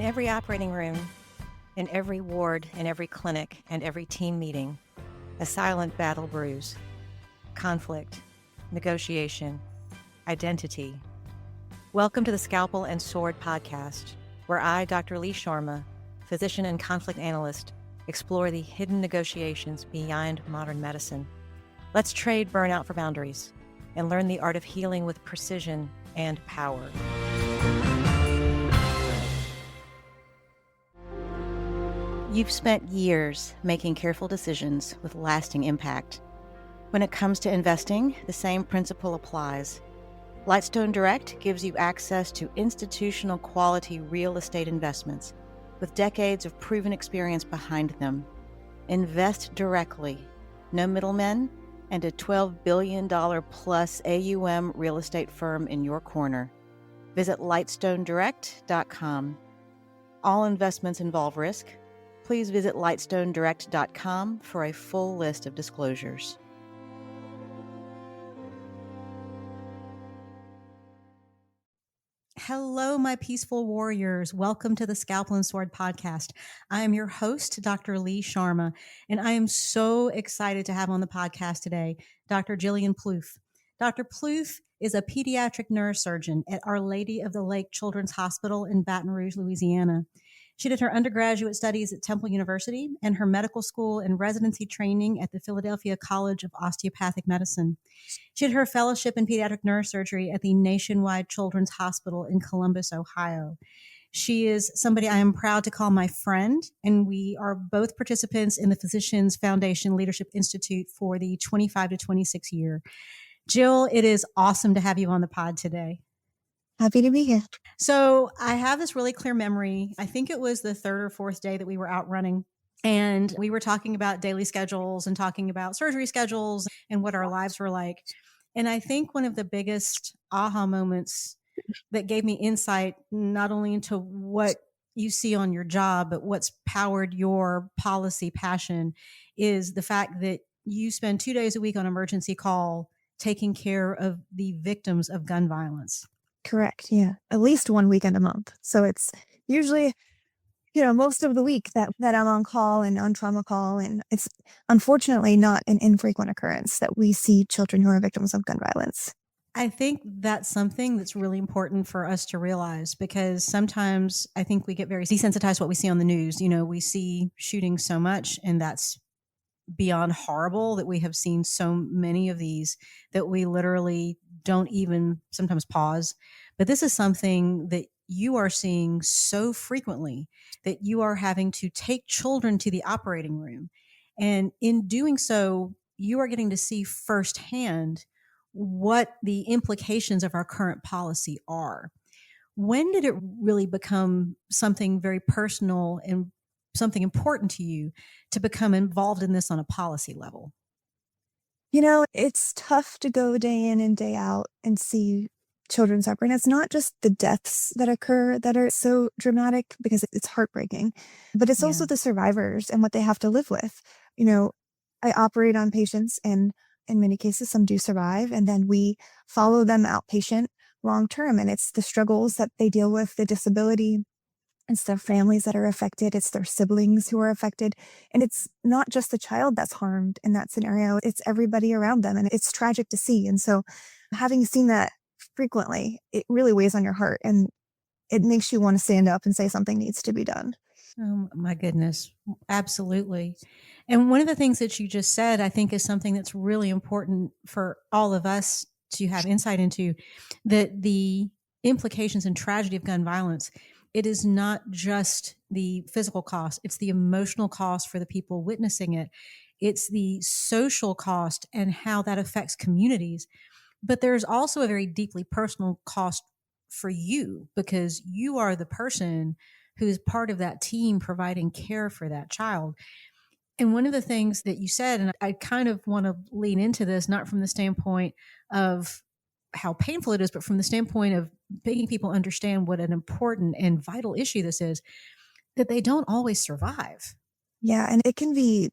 every operating room, in every ward, in every clinic, and every team meeting, a silent battle brews. Conflict, negotiation, identity. Welcome to the Scalpel and Sword Podcast, where I, Dr. Lee Sharma, physician and conflict analyst, explore the hidden negotiations beyond modern medicine. Let's trade burnout for boundaries and learn the art of healing with precision and power. You've spent years making careful decisions with lasting impact. When it comes to investing, the same principle applies. Lightstone Direct gives you access to institutional quality real estate investments with decades of proven experience behind them. Invest directly, no middlemen, and a $12 billion plus AUM real estate firm in your corner. Visit lightstonedirect.com. All investments involve risk. Please visit lightstonedirect.com for a full list of disclosures. Hello, my peaceful warriors. Welcome to the Scalpel and Sword Podcast. I am your host, Dr. Lee Sharma, and I am so excited to have on the podcast today Dr. Jillian Ploof. Dr. Ploof is a pediatric neurosurgeon at Our Lady of the Lake Children's Hospital in Baton Rouge, Louisiana. She did her undergraduate studies at Temple University and her medical school and residency training at the Philadelphia College of Osteopathic Medicine. She did her fellowship in pediatric neurosurgery at the Nationwide Children's Hospital in Columbus, Ohio. She is somebody I am proud to call my friend, and we are both participants in the Physicians Foundation Leadership Institute for the 25 to 26 year. Jill, it is awesome to have you on the pod today. Happy to be here. So I have this really clear memory. I think it was the third or fourth day that we were out running, and we were talking about daily schedules and talking about surgery schedules and what our lives were like. And I think one of the biggest aha moments that gave me insight, not only into what you see on your job, but what's powered your policy passion, is the fact that you spend 2 days a week on emergency call taking care of the victims of gun violence. Correct. Yeah. At least 1 weekend a month. So it's usually, most of the week that I'm on call and on trauma call. And it's unfortunately not an infrequent occurrence that we see children who are victims of gun violence. I think that's something that's really important for us to realize, because sometimes I think we get very desensitized to what we see on the news. We see shootings so much, and that's beyond horrible that we have seen so many of these that we literally don't even sometimes pause. But this is something that you are seeing so frequently that you are having to take children to the operating room. And in doing so, you are getting to see firsthand what the implications of our current policy are. When did it really become something very personal and something important to you to become involved in this on a policy level? It's tough to go day in and day out and see children suffering. It's not just the deaths that occur that are so dramatic, because it's heartbreaking, but it's also the survivors and what they have to live with. I operate on patients, and in many cases, some do survive, and then we follow them outpatient long term. And it's the struggles that they deal with, the disability. It's their families that are affected. It's their siblings who are affected. And it's not just the child that's harmed in that scenario. It's everybody around them. And it's tragic to see. And so having seen that frequently, it really weighs on your heart. And it makes you want to stand up and say something needs to be done. Oh, my goodness. Absolutely. And one of the things that you just said, I think, is something that's really important for all of us to have insight into, that the implications and tragedy of gun violence, it is not just the physical cost, it's the emotional cost for the people witnessing it. It's the social cost and how that affects communities. But there's also a very deeply personal cost for you, because you are the person who is part of that team providing care for that child. And one of the things that you said, and I kind of want to lean into this, not from the standpoint of how painful it is, but from the standpoint of making people understand what an important and vital issue this is, that they don't always survive. Yeah. And it can be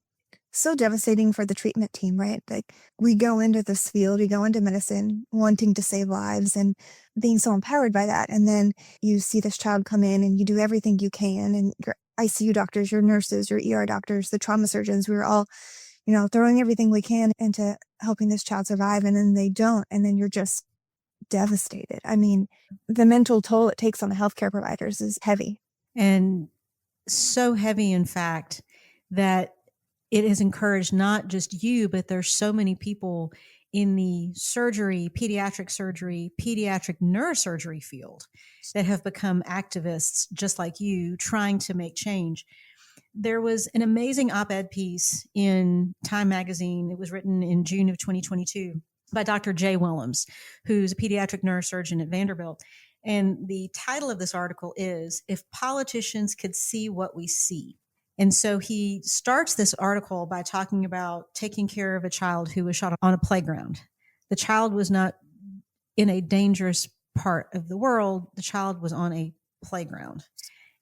so devastating for the treatment team, right? Like we go into this field, we go into medicine wanting to save lives and being so empowered by that. And then you see this child come in and you do everything you can. And your ICU doctors, your nurses, your ER doctors, the trauma surgeons, we were all, throwing everything we can into helping this child survive. And then they don't. And then you're just devastated. I mean, the mental toll it takes on the healthcare providers is heavy. And so heavy, in fact, that it has encouraged not just you, but there's so many people in the surgery, pediatric neurosurgery field that have become activists just like you, trying to make change. There was an amazing op-ed piece in Time magazine. It was written in June of 2022 by Dr. Jay Willems, who's a pediatric neurosurgeon at Vanderbilt. And the title of this article is "If Politicians Could See What We See." And so he starts this article by talking about taking care of a child who was shot on a playground. The child was not in a dangerous part of the world. The child was on a playground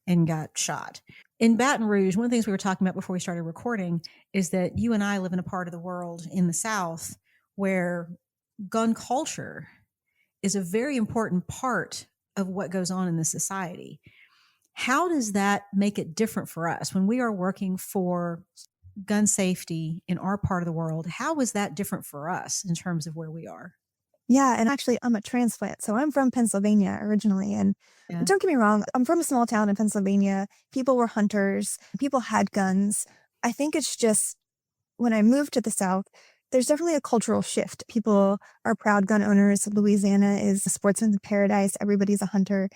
and got shot. In Baton Rouge, one of the things we were talking about before we started recording is that you and I live in a part of the world in the South where gun culture is a very important part of what goes on in this society. How does that make it different for us when we are working for gun safety in our part of the world? How is that different for us in terms of where we are? Yeah. And actually, I'm a transplant. So I'm from Pennsylvania originally. And don't get me wrong, I'm from a small town in Pennsylvania. People were hunters, people had guns. I think it's just when I moved to the South, there's definitely a cultural shift. People are proud gun owners. Louisiana is a sportsman's paradise. Everybody's a hunter.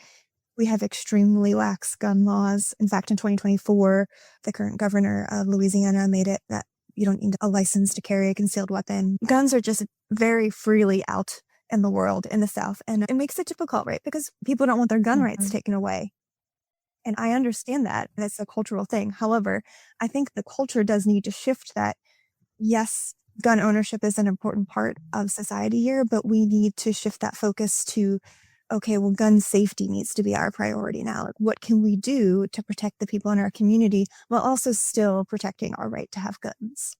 We have extremely lax gun laws. In fact, in 2024, the current governor of Louisiana made it that you don't need a license to carry a concealed weapon. Guns are just very freely out in the world in the South. And it makes it difficult, right? Because people don't want their gun rights taken away. And I understand that. That's a cultural thing. However, I think the culture does need to shift that. Yes, gun ownership is an important part of society here, but we need to shift that focus to, okay, well, gun safety needs to be our priority now. Like, what can we do to protect the people in our community while also still protecting our right to have guns?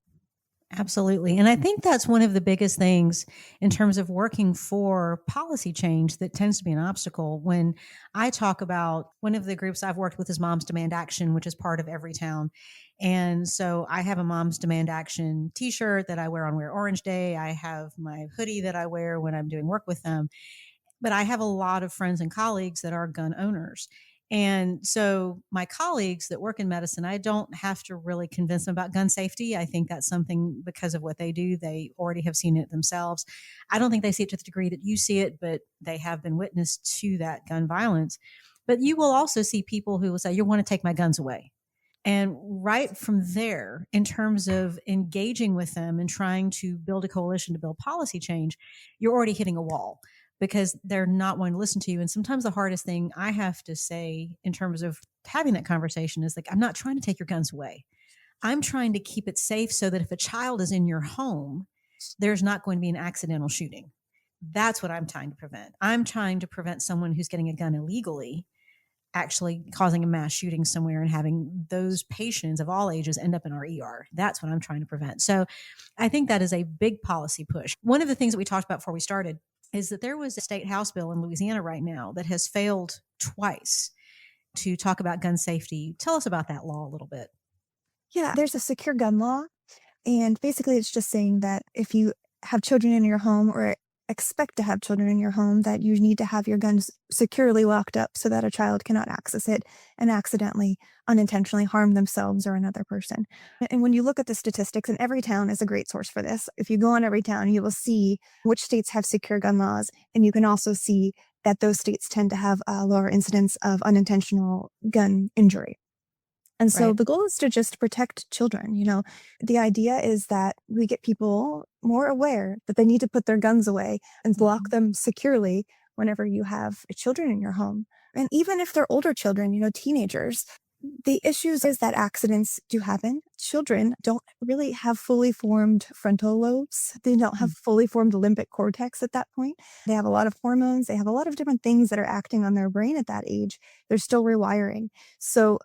Absolutely. And I think that's one of the biggest things in terms of working for policy change that tends to be an obstacle. When I talk about one of the groups I've worked with is Moms Demand Action, which is part of Everytown. And so I have a Moms Demand Action t-shirt that I wear on Wear Orange Day. I have my hoodie that I wear when I'm doing work with them. But I have a lot of friends and colleagues that are gun owners. And so my colleagues that work in medicine, I don't have to really convince them about gun safety. I think that's something because of what they do. They already have seen it themselves. I don't think they see it to the degree that you see it, but they have been witness to that gun violence. But you will also see people who will say, "You want to take my guns away." And right from there, in terms of engaging with them and trying to build a coalition to build policy change, you're already hitting a wall because they're not wanting to listen to you. And sometimes the hardest thing I have to say in terms of having that conversation is like, I'm not trying to take your guns away. I'm trying to keep it safe so that if a child is in your home, there's not going to be an accidental shooting. That's what I'm trying to prevent. I'm trying to prevent someone who's getting a gun illegally actually causing a mass shooting somewhere and having those patients of all ages end up in our ER. That's what I'm trying to prevent. So I think that is a big policy push. One of the things that we talked about before we started is that there was a state house bill in Louisiana right now that has failed twice to talk about gun safety. Tell us about that law a little bit. Yeah, there's a secure gun law. And basically it's just saying that if you have children in your home or expect to have children in your home, that you need to have your guns securely locked up so that a child cannot access it and accidentally, unintentionally harm themselves or another person. And when you look at the statistics, and Everytown is a great source for this. If you go on Everytown, you will see which states have secure gun laws. And you can also see that those states tend to have a lower incidence of unintentional gun injury. And so the goal is to just protect children. The idea is that we get people more aware that they need to put their guns away and lock them securely whenever you have children in your home. And even if they're older children, teenagers, the issues is that accidents do happen. Children don't really have fully formed frontal lobes. They don't have fully formed limbic cortex at that point. They have a lot of hormones. They have a lot of different things that are acting on their brain at that age. They're still rewiring. So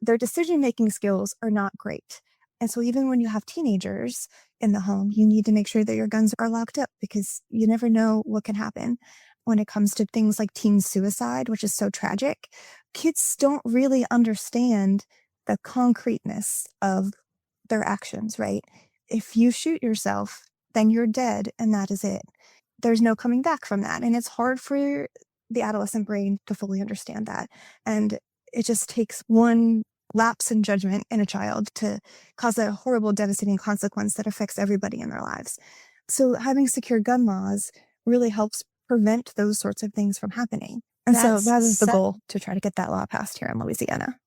their decision-making skills are not great. And so even when you have teenagers in the home, you need to make sure that your guns are locked up because you never know what can happen. When it comes to things like teen suicide, which is so tragic, kids don't really understand the concreteness of their actions, right? If you shoot yourself, then you're dead and that is it. There's no coming back from that. And it's hard for the adolescent brain to fully understand that. And it just takes one lapse in judgment in a child to cause a horrible, devastating consequence that affects everybody in their lives. So having secure gun laws really helps prevent those sorts of things from happening. And so that is the goal, to try to get that law passed here in Louisiana.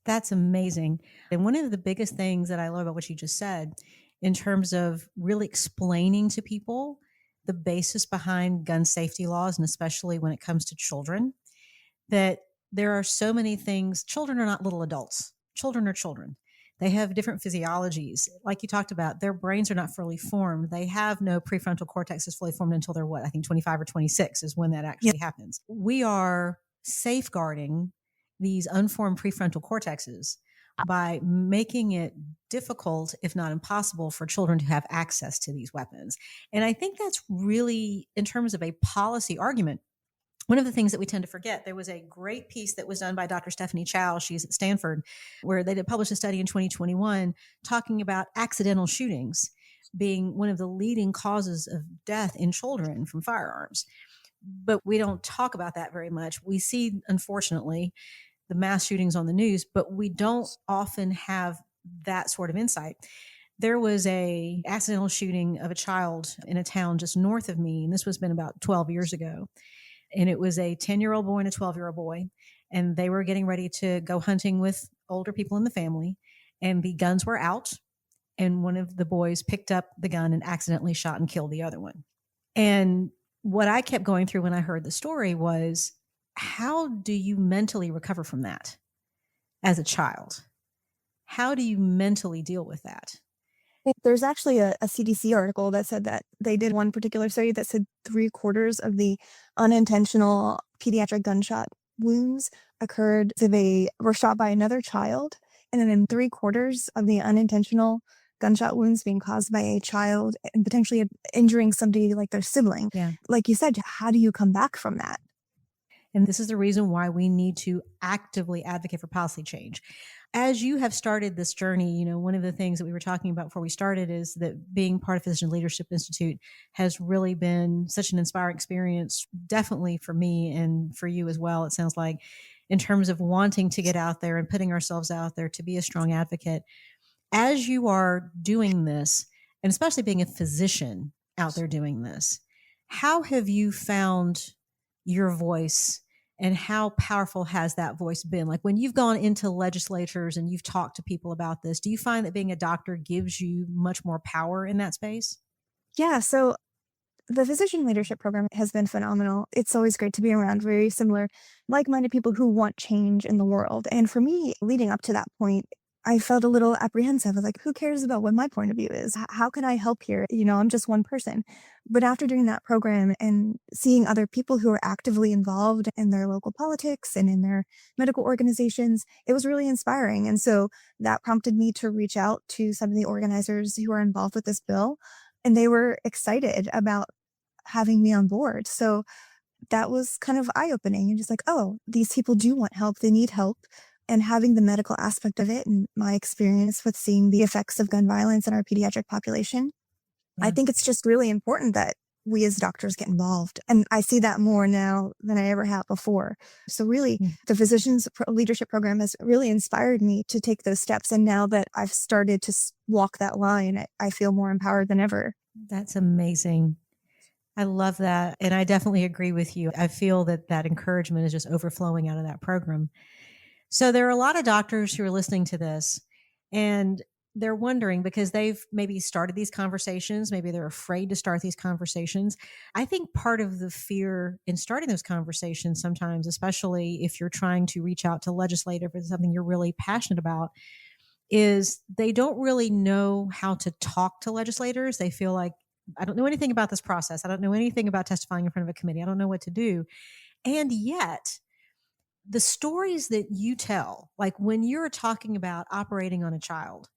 That's amazing. And one of the biggest things that I love about what you just said, in terms of really explaining to people the basis behind gun safety laws, and especially when it comes to children, that there are so many things. Children are not little adults. Children are children. They have different physiologies. Like you talked about, their brains are not fully formed. They have no prefrontal cortex is fully formed until they're what? I think 25 or 26 is when that actually happens. We are safeguarding these unformed prefrontal cortexes by making it difficult, if not impossible, for children to have access to these weapons. And I think that's really, in terms of a policy argument, one of the things that we tend to forget. There was a great piece that was done by Dr. Stephanie Chow, she's at Stanford, where they did publish a study in 2021 talking about accidental shootings being one of the leading causes of death in children from firearms. But we don't talk about that very much. We see, unfortunately, the mass shootings on the news, but we don't often have that sort of insight. There was a accidental shooting of a child in a town just north of me, and this was been about 12 years ago. And it was a 10-year-old boy and a 12-year-old boy. And they were getting ready to go hunting with older people in the family. And the guns were out. And one of the boys picked up the gun and accidentally shot and killed the other one. And what I kept going through when I heard the story was, how do you mentally recover from that as a child? How do you mentally deal with that? There's actually a CDC article that said that they did one particular study that said 3/4 of the unintentional pediatric gunshot wounds occurred if they were shot by another child. And then in 3/4 of the unintentional gunshot wounds being caused by a child and potentially injuring somebody like their sibling. Yeah. Like you said, how do you come back from that? And this is the reason why we need to actively advocate for policy change. As you have started this journey, one of the things that we were talking about before we started is that being part of Physician Leadership Institute has really been such an inspiring experience, definitely for me and for you as well. It sounds like, in terms of wanting to get out there and putting ourselves out there to be a strong advocate. As you are doing this, and especially being a physician out there doing this, how have you found your voice, and how powerful has that voice been? Like, when you've gone into legislatures and you've talked to people about this, do you find that being a doctor gives you much more power in that space? Yeah. So the physician leadership program has been phenomenal. It's always great to be around very similar, like-minded people who want change in the world. And for me, leading up to that point, I felt a little apprehensive. I was like, who cares about what my point of view is? How can I help here? I'm just one person. But after doing that program and seeing other people who are actively involved in their local politics and in their medical organizations, it was really inspiring. And so that prompted me to reach out to some of the organizers who are involved with this bill. And they were excited about having me on board. So that was kind of eye-opening and just like, oh, these people do want help. They need help. And having the medical aspect of it and my experience with seeing the effects of gun violence in our pediatric population, I think it's just really important that we as doctors get involved. And I see that more now than I ever have before. So really, the Physicians Leadership Program has really inspired me to take those steps. And now that I've started to walk that line, I feel more empowered than ever. That's amazing. I love that. And I definitely agree with you. I feel that encouragement is just overflowing out of that program. So there are a lot of doctors who are listening to this, and they're wondering, because they've maybe started these conversations, maybe they're afraid to start these conversations. I think part of the fear in starting those conversations sometimes, especially if you're trying to reach out to legislators for something you're really passionate about, is they don't really know how to talk to legislators. They feel like, I don't know anything about this process. I don't know anything about testifying in front of a committee. I don't know what to do. And yet, the stories that you tell, like when you're talking about operating on a child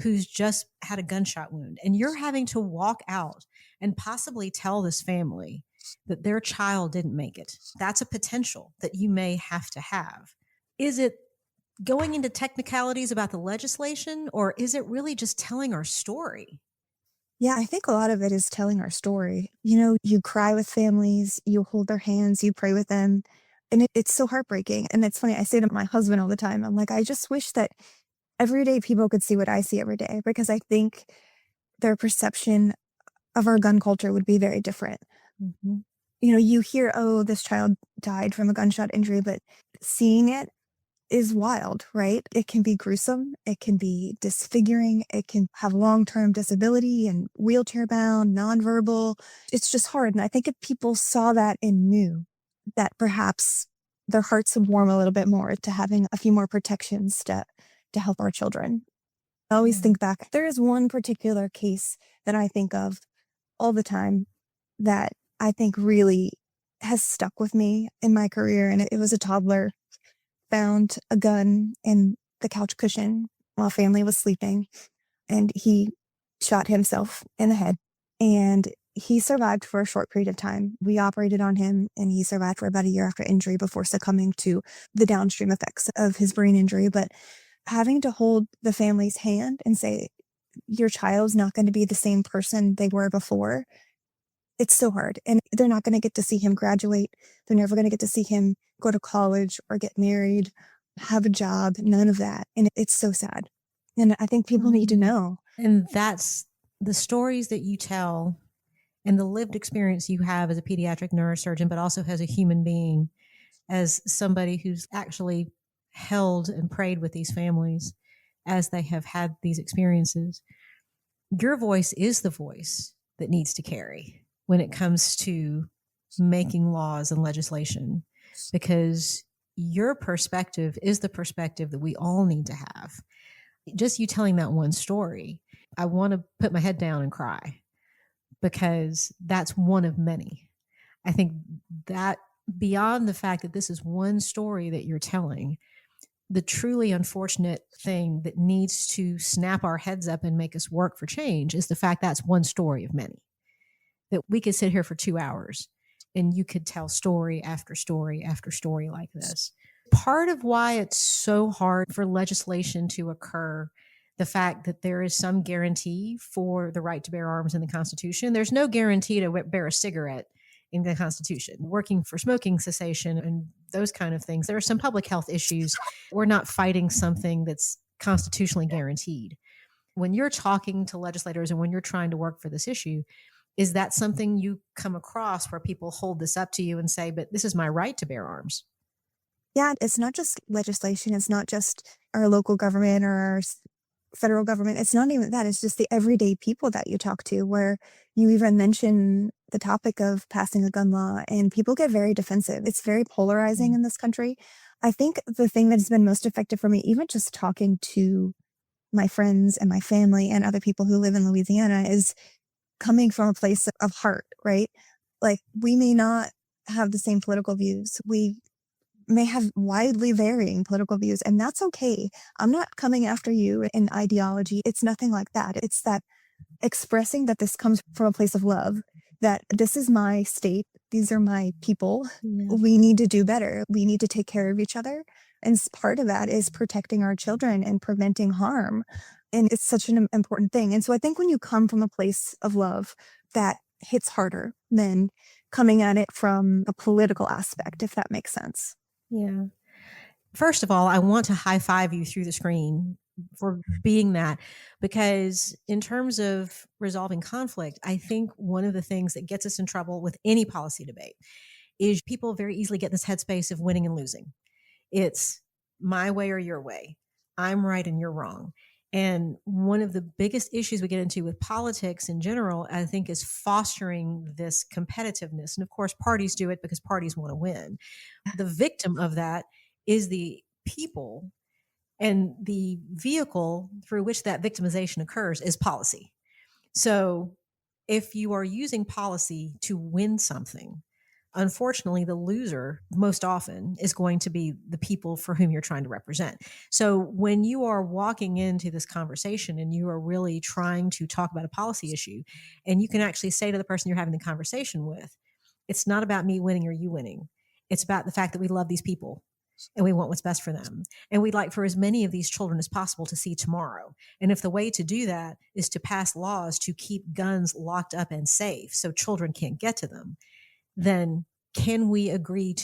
who's just had a gunshot wound, and you're having to walk out and possibly tell this family that their child didn't make it. That's a potential that you may have to have. Is it going into technicalities about the legislation, or is it really just telling our story? Yeah, I think a lot of it is telling our story. You know, you cry with families, you hold their hands, you pray with them. And it's so heartbreaking. And it's funny, I say to my husband all the time, I'm like, I just wish that everyday people could see what I see every day, because I think their perception of our gun culture would be very different. Mm-hmm. You know, you hear, oh, this child died from a gunshot injury, but seeing it is wild, right? It can be gruesome. It can be disfiguring. It can have long-term disability and wheelchair bound, nonverbal. It's just hard. And I think if people saw that and knew that, perhaps their hearts would warm a little bit more to having a few more protections to help our children. I always Yeah. think back. There is one particular case that I think of all the time that I think really has stuck with me in my career. And it was a toddler found a gun in the couch cushion while family was sleeping, and he shot himself in the head. And he survived for a short period of time. We operated on him, and he survived for about a year after injury before succumbing to the downstream effects of his brain injury. But having to hold the family's hand and say, your child's not going to be the same person they were before, it's so hard. And they're not going to get to see him graduate. They're never going to get to see him go to college or get married, have a job, none of that. And it's so sad. And I think people need to know. And that's the stories that you tell and the lived experience you have as a pediatric neurosurgeon, but also as a human being, as somebody who's actually held and prayed with these families as they have had these experiences. Your voice is the voice that needs to carry when it comes to making laws and legislation, because your perspective is the perspective that we all need to have. Just you telling that one story, I want to put my head down and cry, because that's one of many. I think that beyond the fact that this is one story that you're telling, the truly unfortunate thing that needs to snap our heads up and make us work for change is the fact that's one story of many. That we could sit here for 2 hours and you could tell story after story after story like this. Part of why it's so hard for legislation to occur, the fact that there is some guarantee for the right to bear arms in the Constitution. There's no guarantee to bear a cigarette in the Constitution. Working for smoking cessation and those kind of things. There are some public health issues. We're not fighting something that's constitutionally guaranteed. When you're talking to legislators and when you're trying to work for this issue, is that something you come across where people hold this up to you and say, but this is my right to bear arms? Yeah, it's not just legislation. It's not just our local government or our federal government. It's not even that. It's just the everyday people that you talk to, where you even mention the topic of passing a gun law and people get very defensive. It's very polarizing in this country. I think the thing that has been most effective for me, even just talking to my friends and my family and other people who live in Louisiana, is coming from a place of heart, right? Like, we may not have the same political views. We may have widely varying political views, and that's okay. I'm not coming after you in ideology. It's nothing like that. It's that expressing that this comes from a place of love, that this is my state. These are my people. Yeah. We need to do better. We need to take care of each other. And part of that is protecting our children and preventing harm. And it's such an important thing. And so I think when you come from a place of love, that hits harder than coming at it from a political aspect, if that makes sense. Yeah. First of all, I want to high five you through the screen for being that, because in terms of resolving conflict, I think one of the things that gets us in trouble with any policy debate is people very easily get this headspace of winning and losing. It's my way or your way. I'm right and you're wrong. And one of the biggest issues we get into with politics in general, I think, is fostering this competitiveness. And of course, parties do it because parties want to win. The victim of that is the people, and the vehicle through which that victimization occurs is policy. So if you are using policy to win something, Unfortunately, the loser most often is going to be the people for whom you're trying to represent. So when you are walking into this conversation and you are really trying to talk about a policy issue, and you can actually say to the person you're having the conversation with, it's not about me winning or you winning. It's about the fact that we love these people and we want what's best for them. And we'd like for as many of these children as possible to see tomorrow. And if the way to do that is to pass laws to keep guns locked up and safe so children can't get to them, then can we agree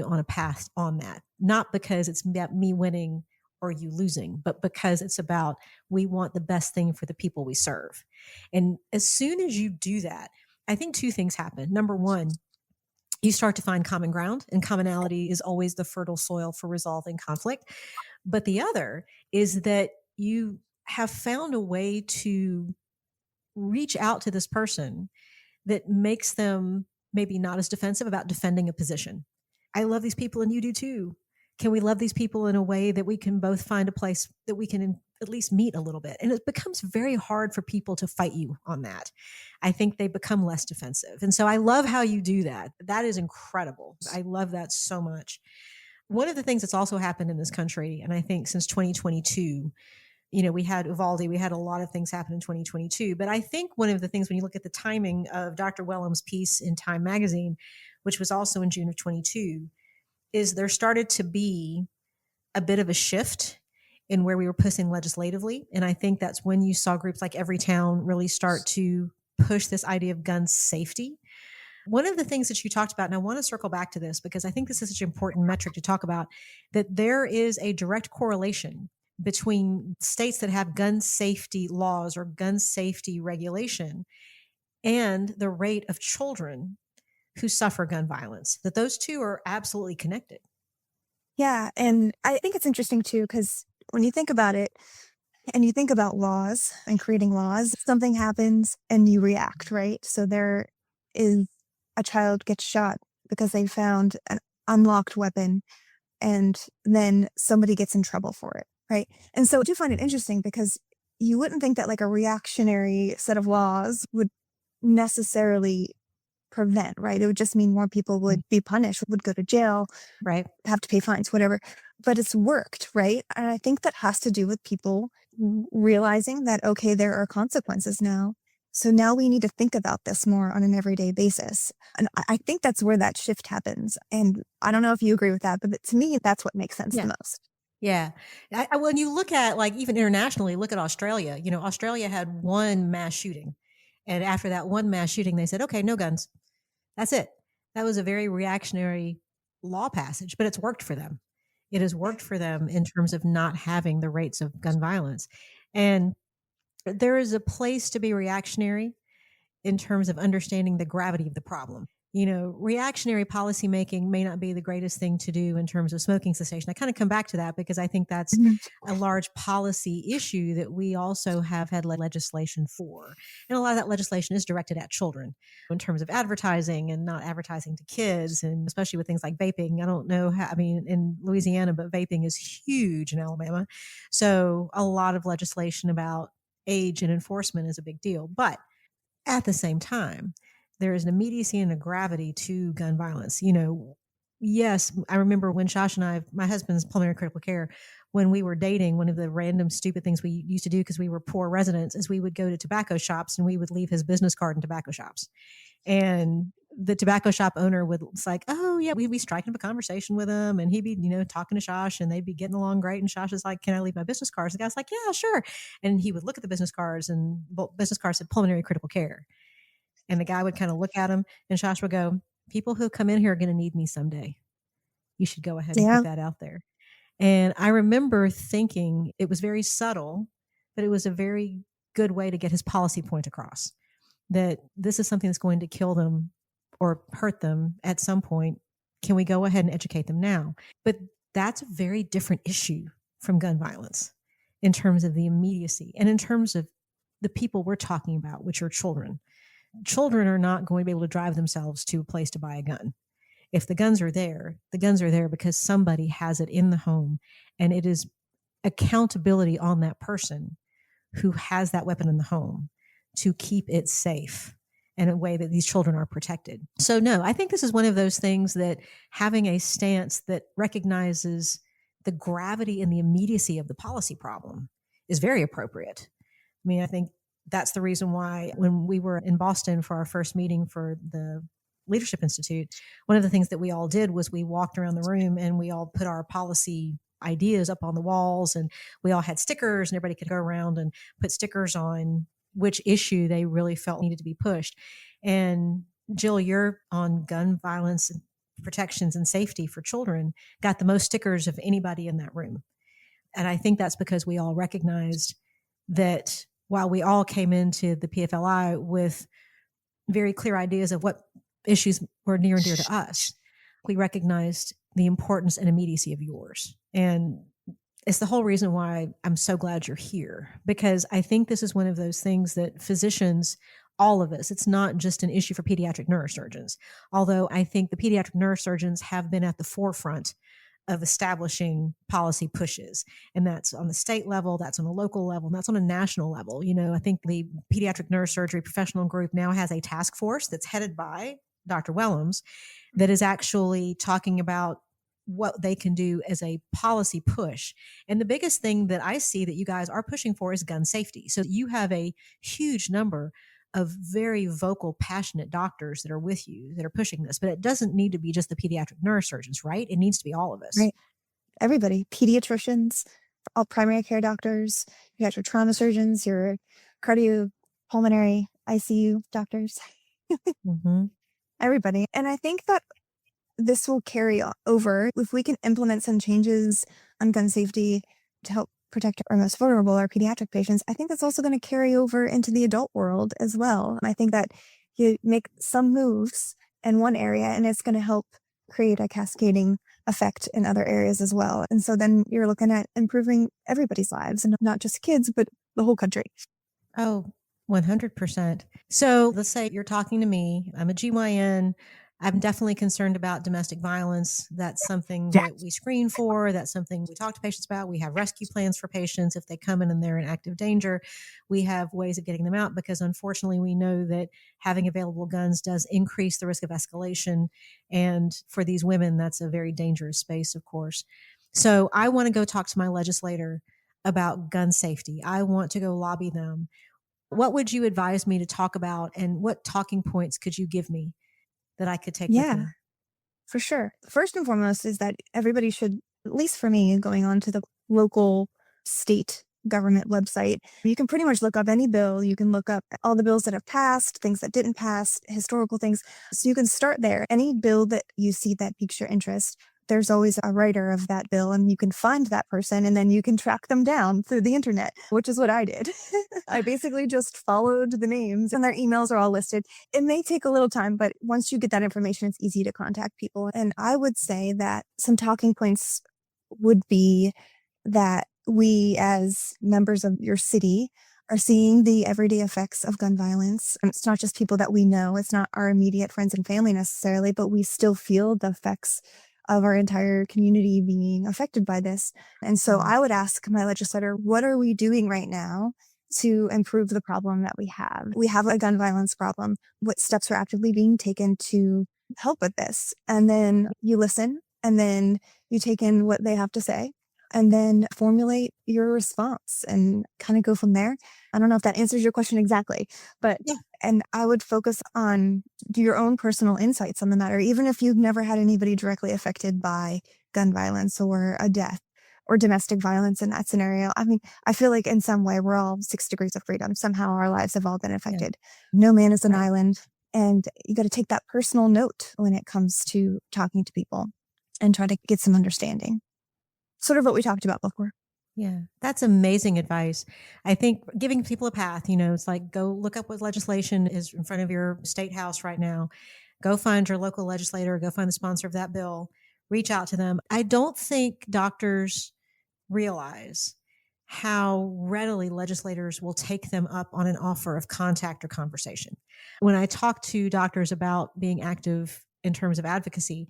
on a path on that? Not because it's about me winning or you losing, but because it's about we want the best thing for the people we serve. And as soon as you do that, I think two things happen. Number one, you start to find common ground, and commonality is always the fertile soil for resolving conflict. But the other is that you have found a way to reach out to this person that makes them maybe not as defensive about defending a position. I love these people and you do too. Can we love these people in a way that we can both find a place that we can at least meet a little bit? And it becomes very hard for people to fight you on that. I think they become less defensive. And so I love how you do that. That is incredible. I love that so much. One of the things that's also happened in this country, and I think since 2022, we had Uvalde, we had a lot of things happen in 2022. But I think one of the things when you look at the timing of Dr. Wellham's piece in Time Magazine, which was also in June of 22, is there started to be a bit of a shift in where we were pushing legislatively. And I think that's when you saw groups like Everytown really start to push this idea of gun safety. One of the things that you talked about, and I want to circle back to this because I think this is such an important metric to talk about, that there is a direct correlation between states that have gun safety laws or gun safety regulation and the rate of children who suffer gun violence, that those two are absolutely connected. Yeah. And I think it's interesting too, because when you think about it and you think about laws and creating laws, something happens and you react, right? So there is a child gets shot because they found an unlocked weapon and then somebody gets in trouble for it. Right. And so I do find it interesting because you wouldn't think that like a reactionary set of laws would necessarily prevent, right? It would just mean more people would be punished, would go to jail, right? Have to pay fines, whatever. But it's worked, right? And I think that has to do with people realizing that, okay, there are consequences now. So now we need to think about this more on an everyday basis. And I think that's where that shift happens. And I don't know if you agree with that, but to me, that's what makes sense the most. Yeah. When you look at like even internationally, look at Australia, Australia had one mass shooting. And after that one mass shooting, they said, okay, no guns. That's it. That was a very reactionary law passage, but it's worked for them. It has worked for them in terms of not having the rates of gun violence. And there is a place to be reactionary in terms of understanding the gravity of the problem. Reactionary policymaking may not be the greatest thing to do in terms of smoking cessation. I kind of come back to that because I think that's a large policy issue that we also have had legislation for. And a lot of that legislation is directed at children in terms of advertising and not advertising to kids, and especially with things like vaping. I don't know how, in Louisiana, but vaping is huge in Alabama. So a lot of legislation about age and enforcement is a big deal. But at the same time, there is an immediacy and a gravity to gun violence. Yes, I remember when Josh and I, my husband's pulmonary critical care, when we were dating, one of the random stupid things we used to do because we were poor residents is we would go to tobacco shops and we would leave his business card in tobacco shops. And the tobacco shop owner would like, oh yeah, we'd be striking up a conversation with him and he'd be, talking to Josh and they'd be getting along great. And Josh is like, can I leave my business cards? The guy's like, yeah, sure. And he would look at the business cards and business cards said pulmonary critical care. And the guy would kind of look at him and Josh would go, people who come in here are going to need me someday. You should go ahead and put that out there. And I remember thinking it was very subtle, but it was a very good way to get his policy point across, that this is something that's going to kill them or hurt them at some point. Can we go ahead and educate them now? But that's a very different issue from gun violence in terms of the immediacy and in terms of the people we're talking about, which are children. Children are not going to be able to drive themselves to a place to buy a gun. If the guns are there because somebody has it in the home, and it is accountability on that person who has that weapon in the home to keep it safe in a way that these children are protected. So no, I think this is one of those things that having a stance that recognizes the gravity and the immediacy of the policy problem is very appropriate. I mean, I think that's the reason why when we were in Boston for our first meeting for the Leadership Institute, one of the things that we all did was we walked around the room and we all put our policy ideas up on the walls, and we all had stickers, and everybody could go around and put stickers on which issue they really felt needed to be pushed. And Jill, you're on gun violence and protections and safety for children, got the most stickers of anybody in that room. And I think that's because we all recognized that while we all came into the PFLI with very clear ideas of what issues were near and dear to us, we recognized the importance and immediacy of yours. And it's the whole reason why I'm so glad you're here, because I think this is one of those things that physicians, all of us, it's not just an issue for pediatric neurosurgeons, although I think the pediatric neurosurgeons have been at the forefront of establishing policy pushes. And that's on the state level, that's on a local level, and that's on a national level. You know, I think the Pediatric Neurosurgery Professional Group now has a task force that's headed by Dr. Wellams that is actually talking about what they can do as a policy push. And the biggest thing that I see that you guys are pushing for is gun safety. So you have a huge number of very vocal, passionate doctors that are with you that are pushing this, but it doesn't need to be just the pediatric neurosurgeons, right? It needs to be all of us. Right. Everybody, pediatricians, all primary care doctors, pediatric trauma surgeons, your cardiopulmonary ICU doctors, everybody. And I think that this will carry over if we can implement some changes on gun safety to help protect our most vulnerable, our pediatric patients. I think that's also going to carry over into the adult world as well. I think that you make some moves in one area and it's going to help create a cascading effect in other areas as well. And so then you're looking at improving everybody's lives and not just kids, but the whole country. Oh, 100%. So let's say you're talking to me. I'm a GYN. I'm definitely concerned about domestic violence. That's something that we screen for. That's something we talk to patients about. We have rescue plans for patients. If they come in and they're in active danger, we have ways of getting them out, because unfortunately we know that having available guns does increase the risk of escalation. And for these women, that's a very dangerous space, of course. So I want to go talk to my legislator about gun safety. I want to go lobby them. What would you advise me to talk about, and what talking points could you give me that I could take with me? For sure. First and foremost is that everybody should, at least for me, going on to the local state government website, you can pretty much look up any bill. You can look up all the bills that have passed, things that didn't pass, historical things. So you can start there. Any bill that you see that piques your interest, there's always a writer of that bill, and you can find that person and then you can track them down through the internet, which is what I did. I basically just followed the names and their emails are all listed. It may take a little time, but once you get that information, it's easy to contact people. And I would say that some talking points would be that we as members of your city are seeing the everyday effects of gun violence. And it's not just people that we know, it's not our immediate friends and family necessarily, but we still feel the effects of our entire community being affected by this. And so I would ask my legislator, what are we doing right now to improve the problem that we have? We have a gun violence problem. What steps are actively being taken to help with this? And then you listen, and then you take in what they have to say, and then formulate your response and kind of go from there. I don't know if that answers your question exactly, but and I would focus on your own personal insights on the matter, even if you've never had anybody directly affected by gun violence or a death or domestic violence in that scenario. I mean, I feel like in some way we're all 6 degrees of freedom. Somehow our lives have all been affected. No man is an island. And you got to take that personal note when it comes to talking to people and try to get some understanding. Sort of what we talked about before. Yeah, that's amazing advice. I think giving people a path, it's like go look up what legislation is in front of your state house right now. Go find your local legislator, go find the sponsor of that bill, reach out to them. I don't think doctors realize how readily legislators will take them up on an offer of contact or conversation. When I talk to doctors about being active in terms of advocacy,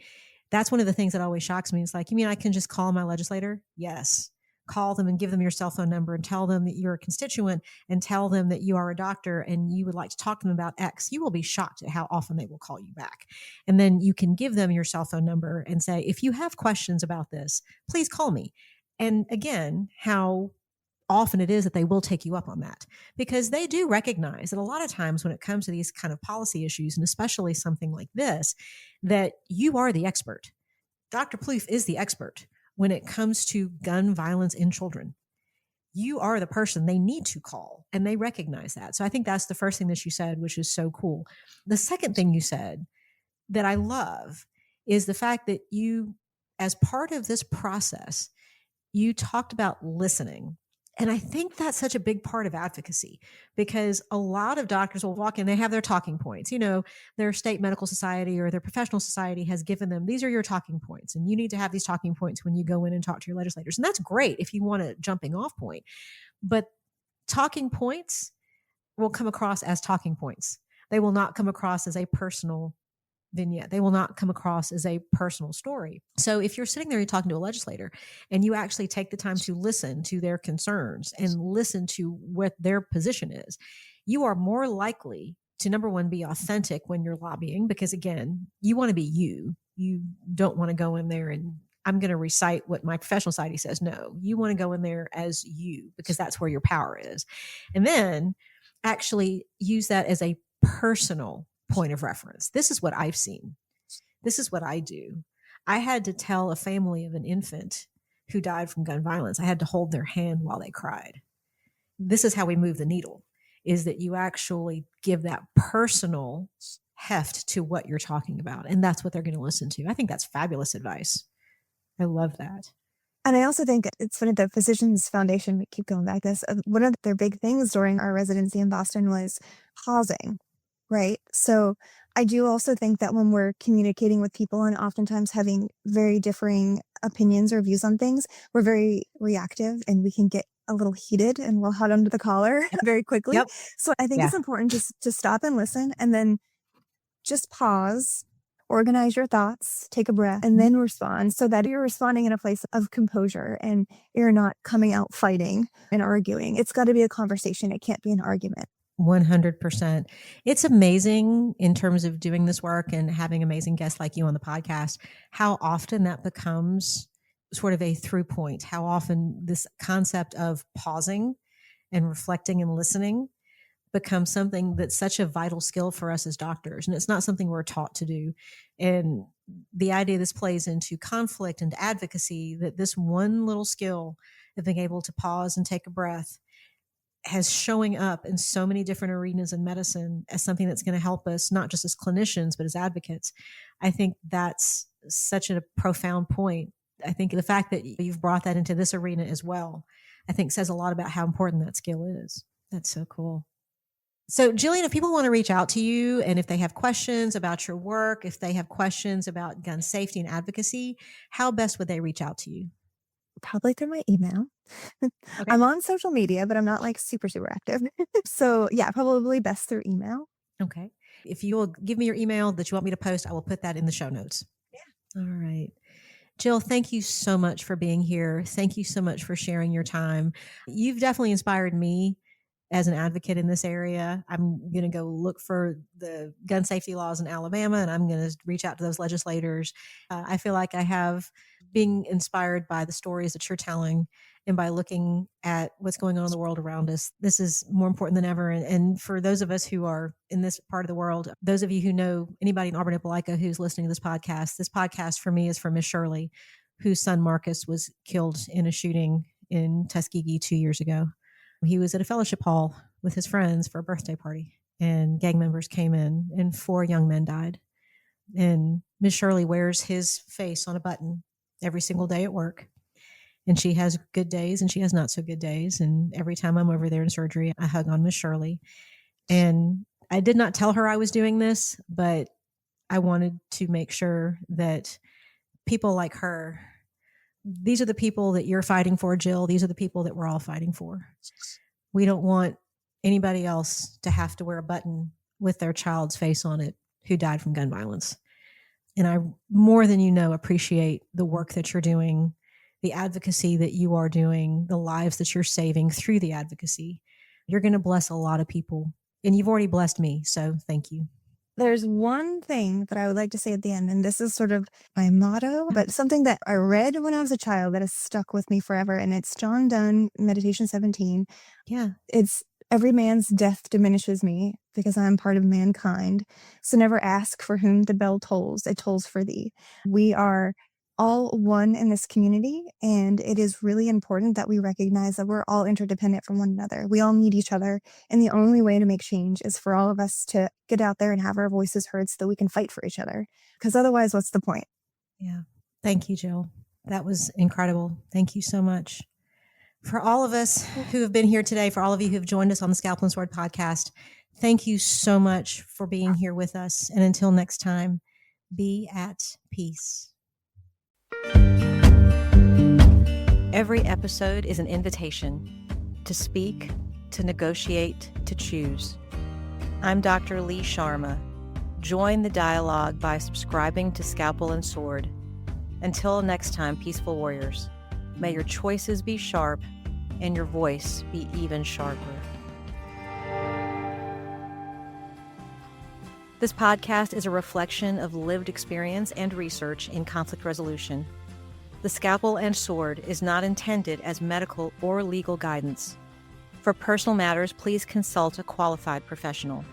that's one of the things that always shocks me. It's like, you mean I can just call my legislator? Yes. call them and give them your cell phone number and tell them that you're a constituent and tell them that you are a doctor and you would like to talk to them about X, you will be shocked at how often they will call you back. And then you can give them your cell phone number and say, if you have questions about this, please call me. And again, how often it is that they will take you up on that, because they do recognize that a lot of times when it comes to these kind of policy issues, and especially something like this, that you are the expert. Dr. Ploof is the expert when it comes to gun violence in children. You are the person they need to call, and they recognize that. So I think that's the first thing that you said, which is so cool. The second thing you said that I love is the fact that you, as part of this process, you talked about listening. And I think that's such a big part of advocacy, because a lot of doctors will walk in, they have their talking points. You know, their state medical society or their professional society has given them, these are your talking points. And you need to have these talking points when you go in and talk to your legislators. And that's great if you want a jumping off point. But talking points will come across as talking points. They will not come across as a personal vignette. They will not come across as a personal story. So if you're sitting there, you're talking to a legislator and you actually take the time to listen to their concerns and listen to what their position is, you are more likely to, number one, be authentic when you're lobbying, because again, you want to be you. You don't want to go in there and I'm going to recite what my professional society says. No, you want to go in there as you, because that's where your power is. And then actually use that as a personal point of reference. This is what I've seen. This is what I do. I had to tell a family of an infant who died from gun violence, I had to hold their hand while they cried. This is how we move the needle, is that you actually give that personal heft to what you're talking about. And that's what they're going to listen to. I think that's fabulous advice. I love that. And I also think it's funny, the Physicians Foundation, we keep going back to this, one of their big things during our residency in Boston was pausing. Right. So I do also think that when we're communicating with people and oftentimes having very differing opinions or views on things, we're very reactive and we can get a little heated and we'll hot under the collar very quickly. Yep. So I think it's important just to stop and listen and then just pause, organize your thoughts, take a breath, and then respond, so that you're responding in a place of composure and you're not coming out fighting and arguing. It's got to be a conversation. It can't be an argument. 100%. It's amazing in terms of doing this work and having amazing guests like you on the podcast, how often that becomes sort of a through point, how often this concept of pausing and reflecting and listening becomes something that's such a vital skill for us as doctors. And it's not something we're taught to do. And the idea this plays into conflict and advocacy, that this one little skill of being able to pause and take a breath has showing up in so many different arenas in medicine as something that's going to help us, not just as clinicians, but as advocates. I think that's such a profound point. I think the fact that you've brought that into this arena as well, I think says a lot about how important that skill is. That's so cool. So Jillian, if people want to reach out to you and if they have questions about your work, if they have questions about gun safety and advocacy, how best would they reach out to you? Probably through my email. Okay. I'm on social media, but I'm not like super active. So yeah, probably best through email. Okay. If you will give me your email that you want me to post, I will put that in the show notes. Yeah. All right. Jill, thank you so much for being here. Thank you so much for sharing your time. You've definitely inspired me as an advocate in this area. I'm going to go look for the gun safety laws in Alabama, and I'm going to reach out to those legislators. I feel like I have being inspired by the stories that you're telling and by looking at what's going on in the world around us. This is more important than ever. And for those of us who are in this part of the world, those of you who know anybody in Auburn, Opelika who's listening to this podcast for me is for Miss Shirley, whose son Marcus was killed in a shooting in Tuskegee 2 years ago. He was at a fellowship hall with his friends for a birthday party, and gang members came in and 4 young men died. And Miss Shirley wears his face on a button every single day at work. And she has good days and she has not so good days. And every time I'm over there in surgery, I hug on Miss Shirley. And I did not tell her I was doing this, but I wanted to make sure that people like her, these are the people that you're fighting for, Jill. These are the people that we're all fighting for. We don't want anybody else to have to wear a button with their child's face on it who died from gun violence. And I, more than you know, appreciate the work that you're doing the advocacy that you are doing, the lives that you're saving through the advocacy. You're going to bless a lot of people, and you've already blessed me. So thank you. There's one thing that I would like to say at the end, and this is sort of my motto, but something that I read when I was a child that has stuck with me forever. And it's John Donne, Meditation 17. Yeah. It's every man's death diminishes me because I'm part of mankind. So never ask for whom the bell tolls. It tolls for thee. We are all one in this community, and it is really important that we recognize that we're all interdependent from one another. We all need each other, and the only way to make change is for all of us to get out there and have our voices heard so that we can fight for each other, because otherwise, what's the point? Yeah. Thank you, Jill. That was incredible. Thank you so much. For all of us who have been here today, for all of you who have joined us on the Scalpel and Sword podcast, thank you so much for being here with us. And until next time, be at peace. Every episode is an invitation to speak, to negotiate, to choose. I'm Dr. Lee Sharma. Join the dialogue by subscribing to Scalpel and Sword. Until next time, peaceful warriors, may your choices be sharp and your voice be even sharper. This podcast is a reflection of lived experience and research in conflict resolution. The Scalpel and Sword is not intended as medical or legal guidance. For personal matters, please consult a qualified professional.